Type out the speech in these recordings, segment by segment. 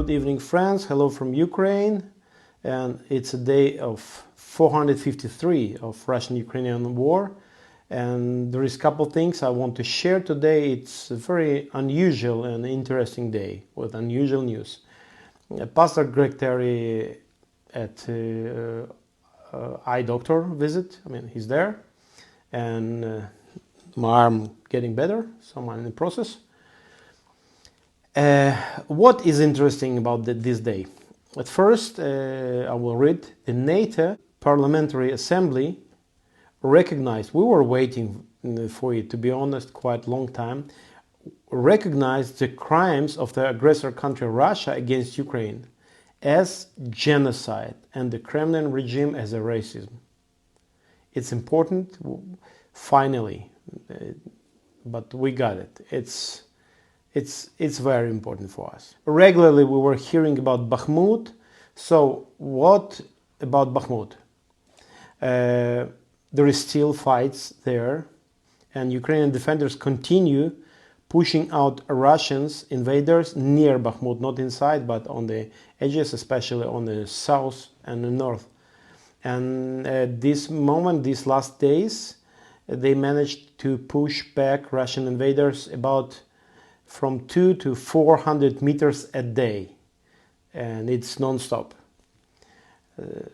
Good evening, friends. Hello from Ukraine. And it's a day of 453 of Russian-Ukrainian war. And there is a couple things I want to share today. It's a very unusual and interesting day with unusual news. Pastor Greg Terry at eye doctor visit. He's there. And my arm getting better, so I'm in the process. What is interesting about this day? At first, I will read the NATO Parliamentary Assembly recognized, we were waiting for it, to be honest, quite a long time, recognized the crimes of the aggressor country Russia against Ukraine as genocide and the Kremlin regime as a racism. It's important, finally, but we got it. It's very important for us. Regularly we were hearing about Bakhmut. So what about Bakhmut? There is still fights there, and Ukrainian defenders continue pushing out Russians invaders near Bakhmut, not inside but on the edges, especially on the south and the north. And at this moment, these last days, they managed to push back Russian invaders about from 200 to 400 meters a day, and it's non-stop.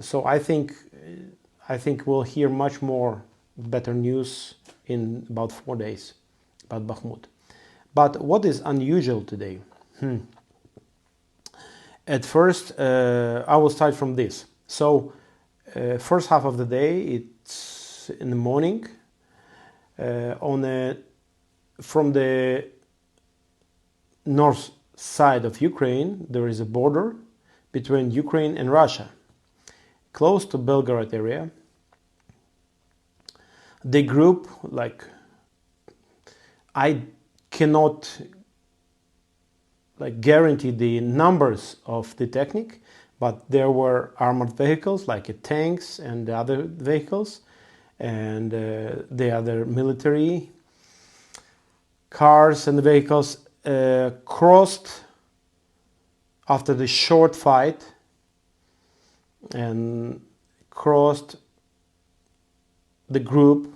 So I think we'll hear much more better news in about 4 days about Bakhmut. But what is unusual today? At first, I will start from this. So first half of the day, it's in the morning. From the north side of Ukraine, there is a border between Ukraine and Russia, close to Belgorod area. The group, I cannot guarantee the numbers of the technique, but there were armored vehicles like tanks and other vehicles, and the other military cars and vehicles crossed after the short fight and crossed the group,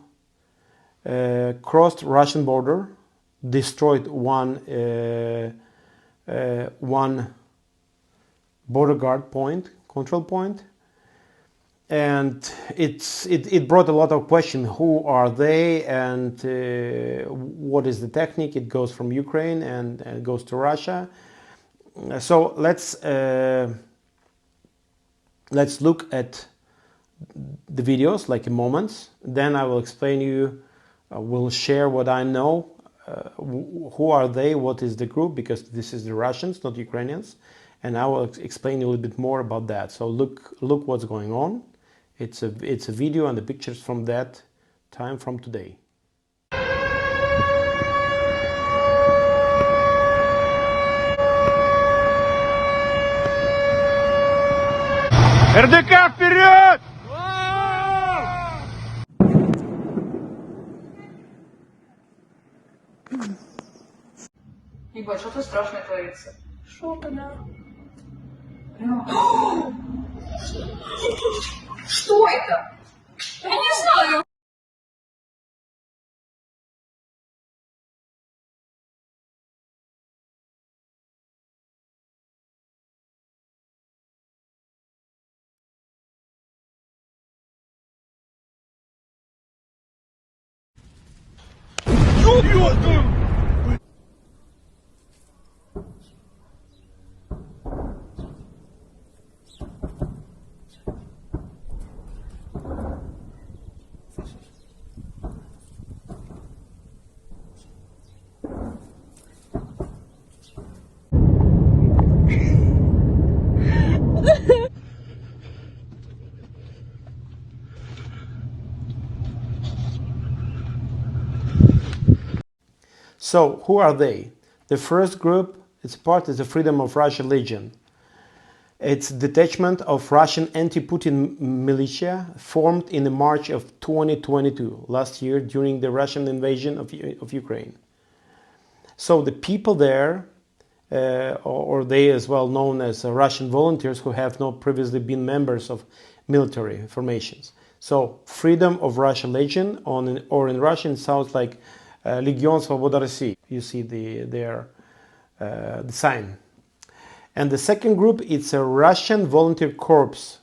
crossed Russian border, destroyed one border guard point, control point, and it brought a lot of questions. Who are they, and what is the technique? It goes from Ukraine and goes to Russia. So let's look at the videos in moments. Then I will explain you. I will share what I know. Who are they? What is the group? Because this is the Russians, not Ukrainians, and I will explain a little bit more about that. So look what's going on. It's a video and the pictures from that time from today. РДК вперед! Ебать, что-то страшное творится. Что-то, да. Что это? Я не знаю. So who are they? The first group, its part is the Freedom of Russia Legion. It's a detachment of Russian anti-Putin militia formed in March of 2022, last year, during the Russian invasion of Ukraine. So the people there, or they as well known as Russian volunteers who have not previously been members of military formations. So Freedom of Russia Legion, or in Russian it sounds like Legion Svoboda России. You see the sign. And the second group, it's a Russian Volunteer Corps.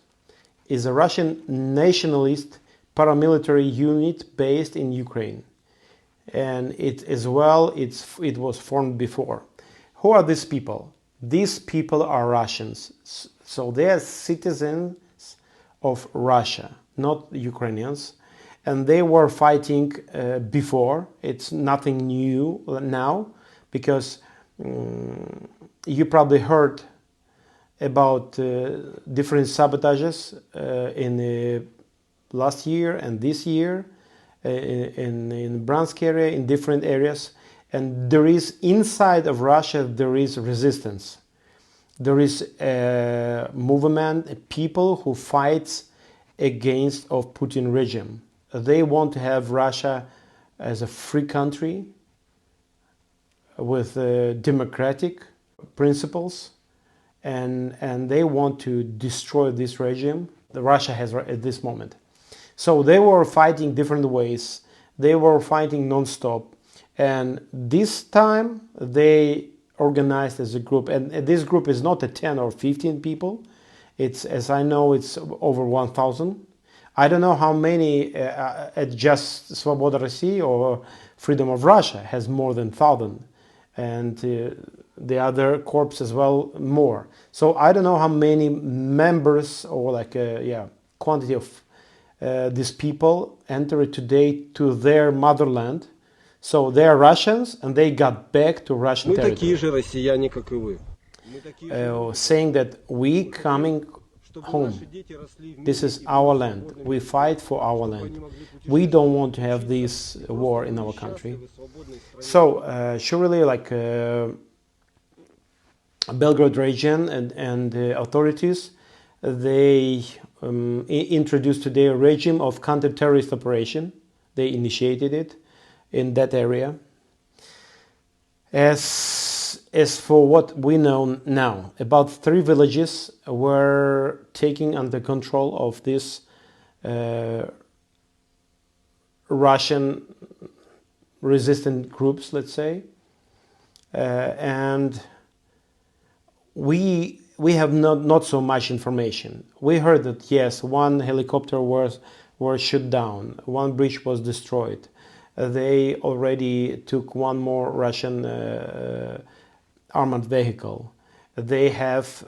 Is a Russian nationalist paramilitary unit based in Ukraine. And it as well, it was formed before. Who are these people? These people are Russians. So they are citizens of Russia, not Ukrainians. And they were fighting before. It's nothing new now, because you probably heard about different sabotages in last year and this year in Bryansk area, in different areas. And there is, inside of Russia, there is resistance. There is a movement, people who fights against of Putin regime. They want to have Russia as a free country with democratic principles, and they want to destroy this regime that Russia has at this moment. So they were fighting different ways. They were fighting non-stop. And this time they organized as a group. And this group is not a 10 or 15 people. It's, as I know, it's over 1,000. I don't know how many at just Svoboda России or Freedom of Russia has more than 1,000. And the other corps as well more. So I don't know how many members or like quantity of these people entered today to their motherland. So they are Russians and they got back to Russian territory. Saying that we coming home. This is our land. We fight for our land. We don't want to have this war in our country. So surely, like Belgorod region and the authorities, they introduced today a regime of counter-terrorist operation. They initiated it in that area. As for what we know now, about 3 villages were taken under control of this Russian resistant groups, let's say, and we have not so much information. We heard that yes, 1 helicopter was shot down, 1 bridge was destroyed. They already took 1 more Russian armored vehicle. They have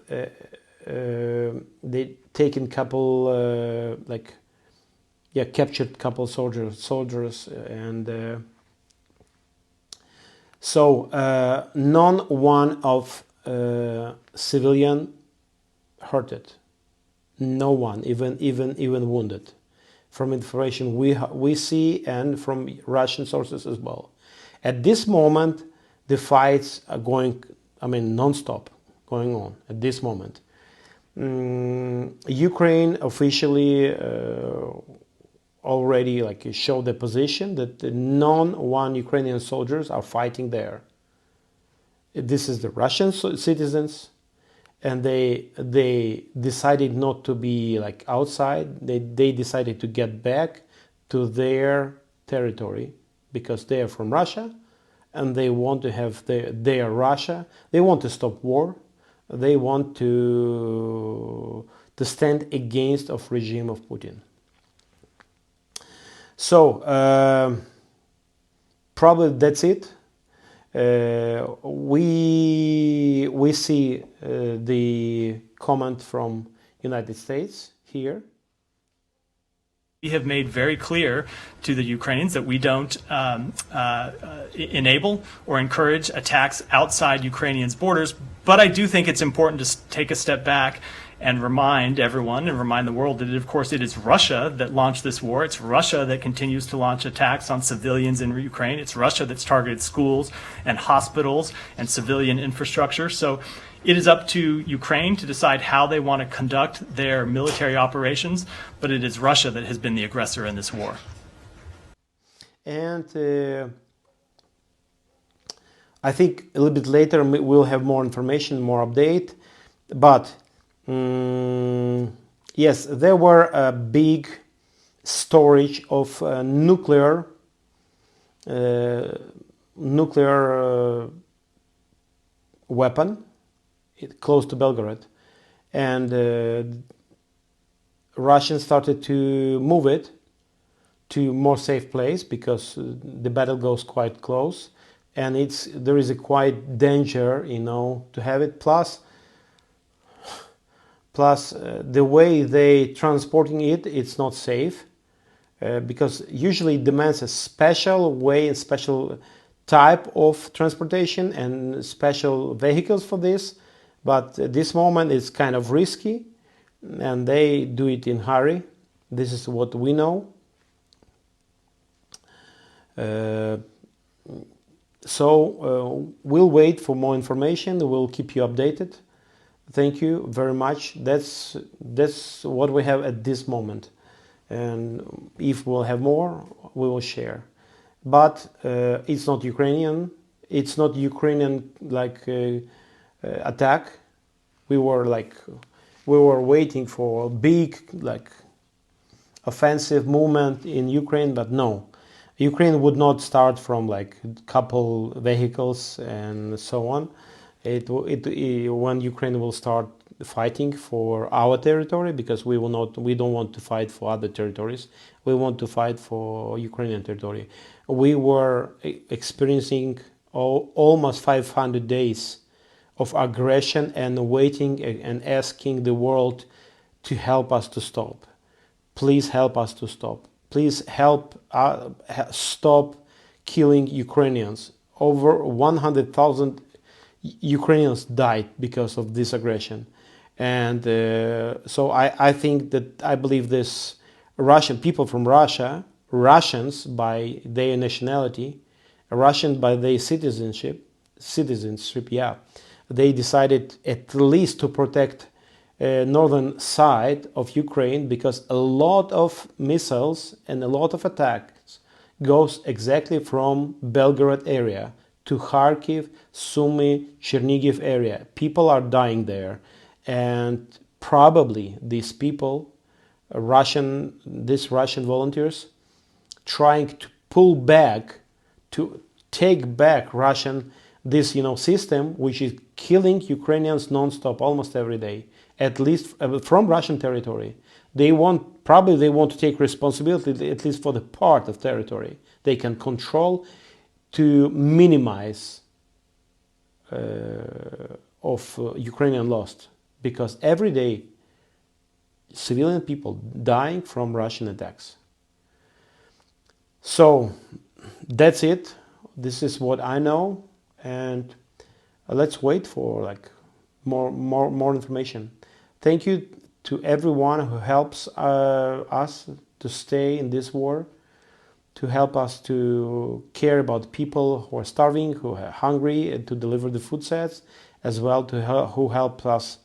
they taken couple captured couple soldiers, and so none one of civilian hurted, no one even wounded, from information we see and from Russian sources as well. At this moment, the fights are going, non-stop going on at this moment. Ukraine officially already showed the position that one Ukrainian soldiers are fighting there. This is the Russian citizens, and they decided not to be outside. They decided to get back to their territory because they are from Russia, and they want to have their Russia. They want to stop war. They want to stand against of regime of Putin. So probably that's it. We see the comment from United States here. We have made very clear to the Ukrainians that we don't enable or encourage attacks outside Ukrainians' borders. But I do think it's important to take a step back and remind everyone and remind the world that, of course, it is Russia that launched this war. It's Russia that continues to launch attacks on civilians in Ukraine. It's Russia that's targeted schools and hospitals and civilian infrastructure. So it is up to Ukraine to decide how they want to conduct their military operations, but it is Russia that has been the aggressor in this war. And I think a little bit later we'll have more information, more update. But yes, there were a big storage of nuclear weapon close to Belgorod, and Russians started to move it to more safe place because the battle goes quite close, and there is a quite danger, to have it. Plus the way they transporting it's not safe, because usually it demands a special way and special type of transportation and special vehicles for this. But at this moment it's kind of risky, and they do it in hurry. This is what we know. So we'll wait for more information. We'll keep you updated. Thank you very much. That's what we have at this moment, and if we'll have more, we will share. But it's not Ukrainian. It's not Ukrainian attack. We were waiting for a big offensive movement in Ukraine, but no. Ukraine would not start from couple vehicles and so on. When Ukraine will start fighting for our territory, because we don't want to fight for other territories. We want to fight for Ukrainian territory. We were experiencing almost 500 days of aggression and waiting and asking the world to help us to stop. Please help us to stop. Please help stop killing Ukrainians. Over 100,000 Ukrainians died because of this aggression. And so I believe this Russian people from Russia, Russians by their nationality, Russian by their citizenship, yeah, they decided at least to protect northern side of Ukraine, because a lot of missiles and a lot of attacks goes exactly from Belgorod area to Kharkiv, Sumy, Chernigiv area. People are dying there, and probably these people, these Russian volunteers, trying to pull back, to take back this system which is killing Ukrainians non-stop almost every day, at least from Russian territory. They want to take responsibility at least for the part of territory they can control, to minimize of Ukrainian loss, because every day civilian people dying from Russian attacks. So that's it. This is what I know, and let's wait for more information. Thank you to everyone who helps us to stay in this war, to help us to care about people who are starving, who are hungry, and to deliver the food sets, as well who help us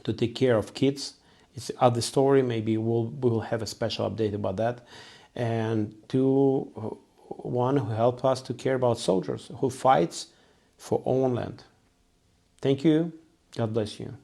to take care of kids. It's other story. Maybe we'll have a special update about that. And to one who helped us to care about soldiers who fights for own land. Thank you. God bless you.